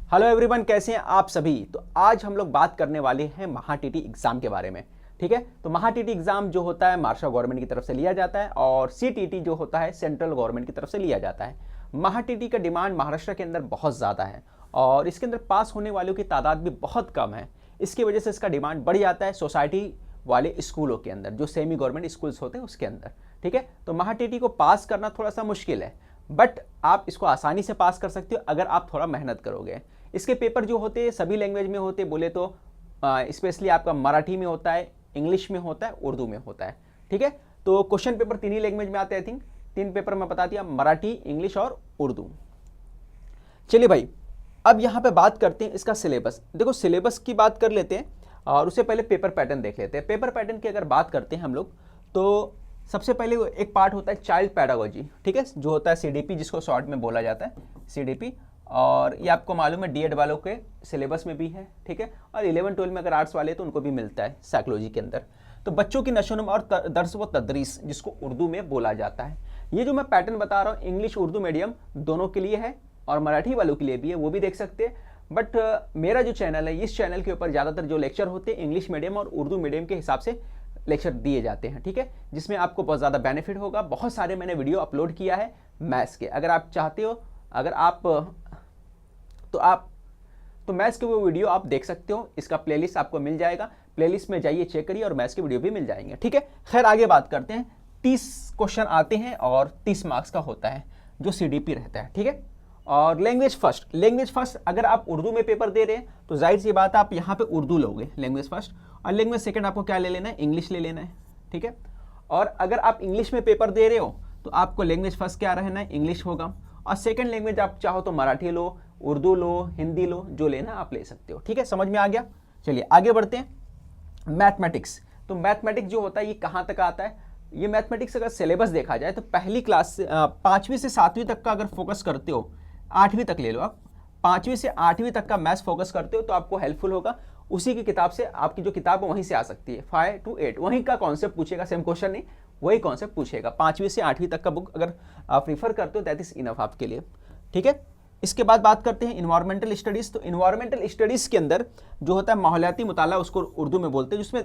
Hello everyone, कैसे हैं आप सभी। तो आज हम लोग बात करने वाले हैं महाटीटी एग्जाम के बारे में। ठीक है, तो महाटीटी एग्जाम जो होता है महाराष्ट्र गवर्नमेंट की तरफ से लिया जाता है और सीटीटी जो होता है सेंट्रल गवर्नमेंट की तरफ से लिया जाता है। महाटीटी का डिमांड महाराष्ट्र के अंदर बहुत ज़्यादा है और इसके अंदर पास होने वालों की तादाद भी बहुत कम है। इसकी वजह से इसका डिमांड बढ़ जाता है सोसाइटी वाले स्कूलों के अंदर, जो सेमी गवर्नमेंट स्कूल्स होते हैं उसके अंदर। ठीक है, तो महाटीटी को पास करना थोड़ा सा मुश्किल है, बट आप इसको आसानी से पास कर सकते हो अगर आप थोड़ा मेहनत करोगे। इसके पेपर जो होते हैं सभी लैंग्वेज में होते हैं, बोले तो स्पेशली आपका मराठी में होता है, इंग्लिश में होता है, उर्दू में होता है। ठीक है, तो क्वेश्चन पेपर 3 ही लैंग्वेज में आते हैं। आई थिंक 3 पेपर मैं बता दिया, मराठी, इंग्लिश और उर्दू। चलिए भाई, अब यहाँ पे बात करते हैं इसका सिलेबस। देखो, सिलेबस की बात कर लेते हैं और उससे पहले पेपर पैटर्न देख लेते हैं। पेपर पैटर्न की अगर बात करते हैं हम लोग, तो सबसे पहले एक पार्ट होता है चाइल्ड पैडागोजी। ठीक है, जो होता है सीडीपी, जिसको शॉर्ट में बोला जाता है सीडीपी, और ये आपको मालूम है डीएड वालों के सिलेबस में भी है। ठीक है, और 11-12 में अगर आर्ट्स वाले तो उनको भी मिलता है साइकोलॉजी के अंदर। तो बच्चों की नशोनुमा और दर्स व तदरीस, जिसको उर्दू में बोला जाता है। ये जो मैं पैटर्न बता रहा हूँ इंग्लिश उर्दू मीडियम दोनों के लिए है और मराठी वालों के लिए भी है, वो भी देख सकते हैं। बट मेरा जो चैनल है, इस चैनल के ऊपर ज़्यादातर जो लेक्चर होते हैं इंग्लिश मीडियम और उर्दू मीडियम के हिसाब से लेक्चर दिए जाते हैं। ठीक है, जिसमें आपको बहुत ज़्यादा बेनिफिट होगा। बहुत सारे मैंने वीडियो अपलोड किया है मैथ्स के, अगर आप चाहते हो, अगर आप तो मैथ्स के वो वीडियो आप देख सकते हो। इसका प्लेलिस्ट आपको मिल जाएगा, प्लेलिस्ट में जाइए, चेक करिए और मैथ्स के वीडियो भी मिल जाएंगे। ठीक है, खैर आगे बात करते हैं। 30 क्वेश्चन आते हैं और 30 मार्क्स का होता है जो सीडीपी रहता है। ठीक है, और लैंग्वेज फर्स्ट अगर आप उर्दू में पेपर दे रहे हैं तो जाहिर सी बात है आप यहाँ पे उर्दू लोगे लैंग्वेज फर्स्ट, और लैंग्वेज सेकंड आपको क्या ले लेना है, इंग्लिश ले लेना है। ठीक है, और अगर आप इंग्लिश में पेपर दे रहे हो तो आपको लैंग्वेज फर्स्ट क्या रहना है, इंग्लिश होगा, और सेकंड लैंग्वेज आप चाहो तो मराठी लो, उर्दू लो, हिंदी लो, जो लेना आप ले सकते हो। ठीक है, समझ में आ गया। चलिए आगे बढ़ते हैं। मैथमेटिक्स, तो मैथमेटिक्स जो होता है ये कहाँ तक आता है, ये मैथमेटिक्स अगर सिलेबस देखा जाए तो पहली क्लास से 5वीं से 7वीं तक का अगर फोकस करते हो, 8वीं तक ले लो आप, 5वीं से 8वीं तक का मैथ्स फोकस करते हो तो आपको हेल्पफुल होगा। उसी की किताब से, आपकी जो किताब है वहीं से आ सकती है, 5 to 8 वहीं का कॉन्सेप्ट पूछेगा, सेम क्वेश्चन नहीं, वही कॉन्सेप्ट पूछेगा। 5वीं से 8वीं तक का बुक अगर आप प्रीफर करते हो दैट इज इनफ आपके लिए। ठीक है, इसके बाद बात करते हैं इन्वायरमेंटल स्टडीज़। तो इन्वायरमेंटल स्टडीज़ के अंदर जो होता है माहौलियाती मुताला, उसको उर्दू में बोलते हैं, जिसमें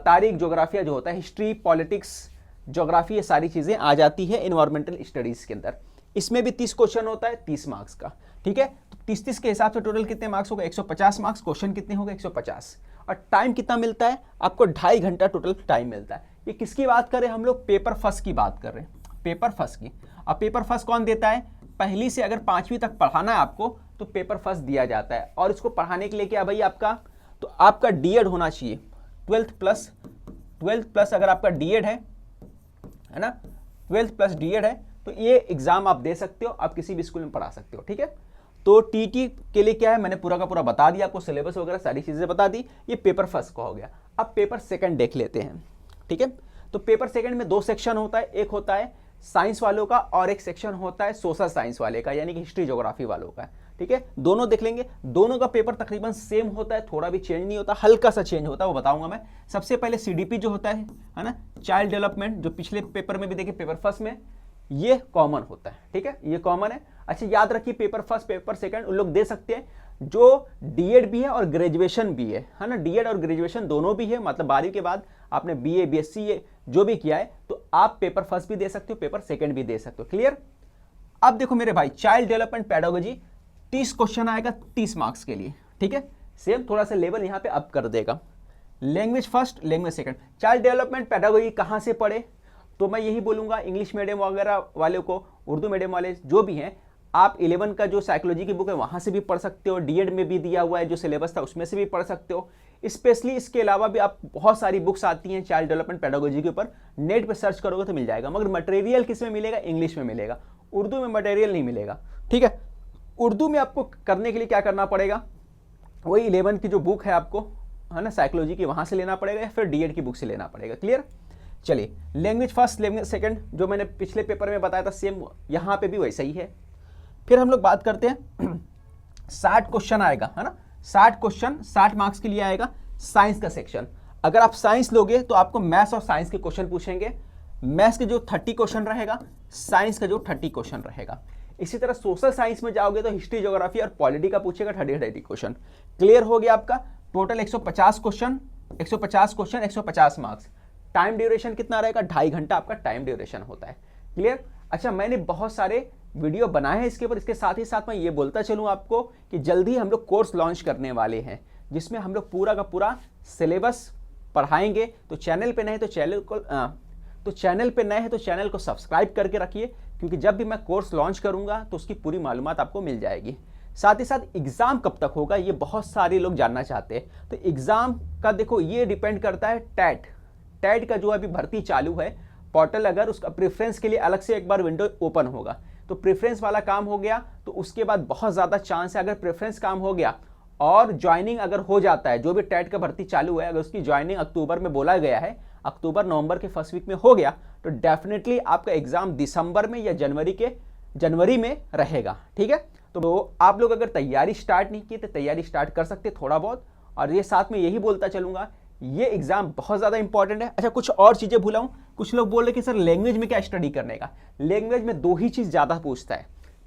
तारीख, जोग्राफिया जो होता है, हिस्ट्री, पॉलिटिक्स, जोग्राफी, ये सारी चीज़ें आ जाती है इन्वायरमेंटल स्टडीज़ के अंदर। इसमें भी 30 क्वेश्चन होता है, 30 मार्क्स का। ठीक है, तो 30 के हिसाब से टोटल कितने मार्क्स होगा, 150 मार्क्स। क्वेश्चन कितने होंगे, 150। और टाइम कितना मिलता है आपको, 2.5 घंटा टोटल टाइम मिलता है। ये किसकी बात करें हम लोग, पेपर फर्स्ट की बात कर रहे हैं, पेपर फर्स्ट की। अब पेपर फर्स्ट कौन देता है, पहली से अगर 5वीं तक पढ़ाना है आपको तो पेपर फर्स्ट दिया जाता है। और इसको पढ़ाने के लिए क्या भाई, आपका डीएड होना चाहिए, 12th प्लस अगर आपका डीएड है ना, 12th प्लस डीएड है तो ये एग्जाम आप दे सकते हो, आप किसी भी स्कूल में पढ़ा सकते हो। ठीक है, तो टीटी के लिए क्या है, मैंने पूरा का पूरा बता दिया आपको, सिलेबस वगैरह सारी चीजें बता दी। ये पेपर फर्स्ट का हो गया। अब पेपर सेकंड देख लेते हैं। ठीक है, तो पेपर सेकंड में 2 सेक्शन होता है, एक होता है साइंस वालों का और एक सेक्शन होता है सोशल साइंस वाले का, यानी कि हिस्ट्री ज्योग्राफी वालों का। ठीक है, दोनों देख लेंगे। दोनों का पेपर तकरीबन सेम होता है, थोड़ा भी चेंज नहीं होता, हल्का सा चेंज होता है, वो बताऊंगा मैं। सबसे पहले सीडीपी जो होता है ना, चाइल्ड डेवलपमेंट, जो पिछले पेपर में भी देखे पेपर फर्स्ट में, ये कॉमन होता है। ठीक है, ये कॉमन है। अच्छा, याद रखिए पेपर फर्स्ट पेपर सेकंड उन लोग दे सकते हैं जो डीएड भी है और ग्रेजुएशन भी है ना, डीएड और ग्रेजुएशन दोनों भी है, मतलब 12वीं के बाद आपने बीए, बीएससी जो भी किया है तो आप पेपर फर्स्ट भी दे सकते हो, पेपर सेकंड भी दे सकते हो। क्लियर। अब देखो मेरे भाई, चाइल्ड डेवलपमेंट पैडागोजी 30 क्वेश्चन आएगा 30 मार्क्स के लिए। ठीक है, सेम थोड़ा सा लेवल यहाँ पे अप कर देगा। Language first, language second. Child development pedagogy कहाँ से पढ़े, तो मैं यही बोलूंगा इंग्लिश मीडियम वगैरह वाले को, उर्दू मीडियम वाले जो भी हैं, आप 11 का जो साइकोलॉजी की बुक है वहाँ से भी पढ़ सकते हो, डीएड में भी दिया हुआ है जो सिलेबस था उसमें से भी पढ़ सकते हो। स्पेशली इसके अलावा भी आप बहुत सारी बुक्स आती हैं चाइल्ड डेवलपमेंट पैडागोजी के ऊपर, नेट पे सर्च करोगे तो मिल जाएगा। मगर मटेरियल किस में मिलेगा, इंग्लिश में मिलेगा, उर्दू में मटेरियल नहीं मिलेगा। ठीक है, उर्दू में आपको करने के लिए क्या करना पड़ेगा, वही 11 की जो बुक है आपको, है ना, साइकोलॉजी की, वहाँ से लेना पड़ेगा या फिर डीएड की बुक से लेना पड़ेगा। क्लियर। चलिए, लैंग्वेज फर्स्ट, लैंग्वेज सेकंड जो मैंने पिछले पेपर में बताया था सेम यहाँ पे भी वैसा ही है। फिर हम लोग बात करते हैं 60 क्वेश्चन आएगा, है ना, 60 क्वेश्चन 60 मार्क्स के लिए आएगा। साइंस का सेक्शन, अगर आप साइंस लोगे तो आपको मैथ्स और साइंस के क्वेश्चन पूछेंगे। मैथ्स के जो 30 क्वेश्चन रहेगा, साइंस का जो 30 क्वेश्चन रहेगा। इसी तरह सोशल साइंस में जाओगे तो हिस्ट्री, ज्योग्राफी और पॉलिटी का पूछेगा 30 क्वेश्चन। क्लियर हो गया आपका? Total 150 question, 150 marks. Time duration कितना रहेगा? 2.5 घंटा आपका टाइम ड्यूरेशन होता है। क्लियर? अच्छा, मैंने बहुत सारे वीडियो बनाए हैं इसके ऊपर। इसके साथ ही साथ मैं ये बोलता चलूँ आपको कि जल्दी हम लोग कोर्स लॉन्च करने वाले हैं जिसमें हम लोग पूरा का पूरा सिलेबस पढ़ाएंगे। तो चैनल पे नए हैं तो चैनल को सब्सक्राइब करके रखिए, क्योंकि जब भी मैं कोर्स लॉन्च करूंगा तो उसकी पूरी मालूमात आपको मिल जाएगी। साथ ही साथ एग्जाम कब तक होगा ये बहुत सारे लोग जानना चाहते हैं। तो एग्जाम का देखो ये डिपेंड करता है टैट का जो अभी भर्ती चालू है पोर्टल, अगर उसका प्रेफरेंस के लिए अलग से एक बार विंडो ओपन होगा तो प्रेफरेंस वाला काम हो गया तो उसके बाद बहुत ज़्यादा चांस है, अगर प्रेफरेंस काम हो गया और ज्वाइनिंग अगर हो जाता है, जो भी टैट का भर्ती चालू है अगर उसकी ज्वाइनिंग अक्टूबर में बोला गया है, अक्टूबर नवंबर के फर्स्ट वीक में हो गया तो डेफिनेटली आपका एग्जाम दिसंबर में या जनवरी में रहेगा। ठीक है? तो आप लोग अगर तैयारी स्टार्ट नहीं की तो तैयारी स्टार्ट कर सकते थोड़ा बहुत। और ये साथ में यही बोलता चलूंगा, ये एग्जाम बहुत ज़्यादा इंपॉर्टेंट है। अच्छा, कुछ और चीज़ें भूला हूँ। कुछ लोग बोल रहे कि सर लैंग्वेज में क्या स्टडी करने का? लैंग्वेज में 2 ही चीज़ ज़्यादा पूछता है।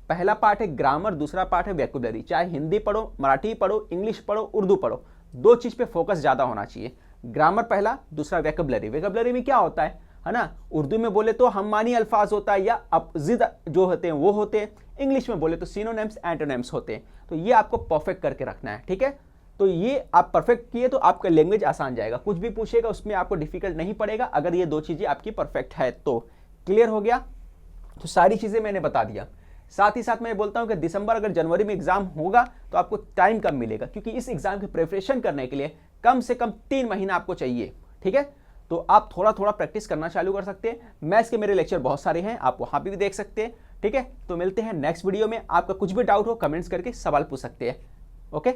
पहला पार्ट है ग्रामर, दूसरा पार्ट है वैकेबुलरी। चाहे हिंदी पढ़ो, मराठी पढ़ो, इंग्लिश पढ़ो, उर्दू पढ़ो, 2 चीज़ पे फोकस ज़्यादा होना चाहिए। ग्रामर पहला, दूसरा वैकेबुलरी। वैकेबुलरी में क्या होता है ना? उर्दू में बोले तो हम मानी अल्फाज होता है या अपोजिट जो होते हैं वो होते हैं। इंग्लिश में बोले तो सिनोनिम्स, एंटोनिम्स होते हैं। तो ये आपको परफेक्ट करके रखना है। ठीक है? तो ये आप परफेक्ट किए तो आपका लैंग्वेज आसान जाएगा। कुछ भी पूछेगा उसमें आपको डिफिकल्ट नहीं पड़ेगा अगर ये 2 चीज़ें आपकी परफेक्ट है तो। क्लियर हो गया? तो सारी चीज़ें मैंने बता दिया। साथ ही साथ मैं बोलता हूं कि दिसंबर अगर जनवरी में एग्जाम होगा तो आपको टाइम कम मिलेगा, क्योंकि इस एग्जाम की प्रिपरेशन करने के लिए कम से कम 3 महीना आपको चाहिए। ठीक है? तो आप थोड़ा थोड़ा प्रैक्टिस करना चालू कर सकते हैं। मैथ्स के मेरे लेक्चर बहुत सारे हैं, आप वहां भी देख सकते हैं। ठीक है? तो मिलते हैं नेक्स्ट वीडियो में। आपका कुछ भी डाउट हो कमेंट्स करके सवाल पूछ सकते हैं। ओके?